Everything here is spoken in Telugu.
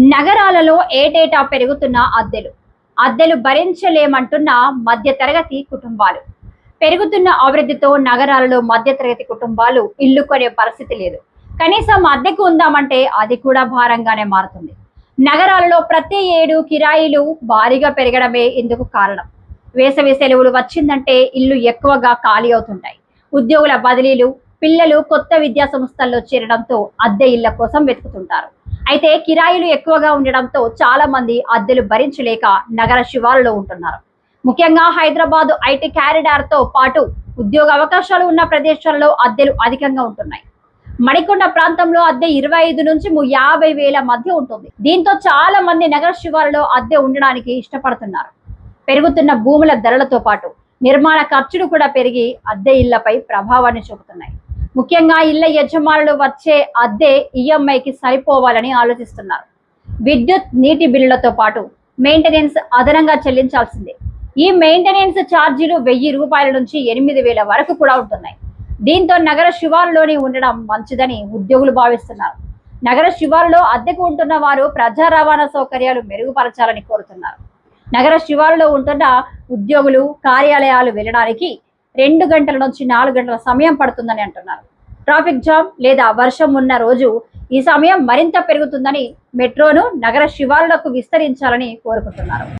నగరాలలో ఏటేటా పెరుగుతున్న అద్దెలు భరించలేమంటున్న మధ్యతరగతి కుటుంబాలు. పెరుగుతున్న అభివృద్ధితో నగరాలలో మధ్యతరగతి కుటుంబాలు ఇల్లు కొనే పరిస్థితి లేదు. కనీసం అద్దెకు ఉందామంటే అది కూడా భారంగానే మారుతుంది. నగరాలలో ప్రతి ఏడు కిరాయిలు భారీగా పెరగడమే ఇందుకు కారణం. వేసవి సెలవులు వచ్చిందంటే ఇల్లు ఎక్కువగా ఖాళీ అవుతుంటాయి. ఉద్యోగుల బదిలీలు, పిల్లలు కొత్త విద్యా సంస్థల్లో చేరడంతో అద్దె ఇళ్ల కోసం వెతుకుతుంటారు. అయితే కిరాయిలు ఎక్కువగా ఉండడంతో చాలా మంది అద్దెలు భరించలేక నగర శివారులో ఉంటున్నారు. ముఖ్యంగా హైదరాబాద్ ఐటీ కారిడార్ తో పాటు ఉద్యోగ అవకాశాలు ఉన్న ప్రదేశాలలో అద్దెలు అధికంగా ఉంటున్నాయి. మణికొండ ప్రాంతంలో అద్దె 25 నుంచి 50 వేల మధ్య ఉంటుంది. దీంతో చాలా మంది నగర శివారులో అద్దె ఉండడానికి ఇష్టపడుతున్నారు. పెరుగుతున్న భూముల ధరలతో పాటు నిర్మాణ ఖర్చులు కూడా పెరిగి అద్దె ఇళ్లపై ప్రభావాన్ని చూపుతున్నాయి. ముఖ్యంగా ఇళ్ల యజమానులు వచ్చే అద్దె ఈఎంఐకి సరిపోవాలని ఆలోచిస్తున్నారు. విద్యుత్, నీటి బిల్లులతో పాటు మెయింటెనెన్స్ అదనంగా చెల్లించాల్సిందే. ఈ మెయింటెనెన్స్ ఛార్జీలు 1000 రూపాయల నుంచి 8000 వరకు కూడా ఉంటున్నాయి. దీంతో నగర శివారులోనే ఉండడం మంచిదని ఉద్యోగులు భావిస్తున్నారు. నగర శివారులో అద్దెకు ఉంటున్న వారు ప్రజా రవాణా సౌకర్యాలు మెరుగుపరచాలని కోరుతున్నారు. నగర శివారులో ఉంటున్న ఉద్యోగులు కార్యాలయాలు వెళ్ళడానికి 2 గంటల నుంచి 4 గంటల సమయం పడుతుందని అంటున్నారు. ట్రాఫిక్ జామ్ లేదా వర్షం ఉన్న రోజు ఈ సమయం మరింత పెరుగుతుందని మెట్రోను నగర శివారులకు విస్తరించాలని కోరుకుంటున్నారు.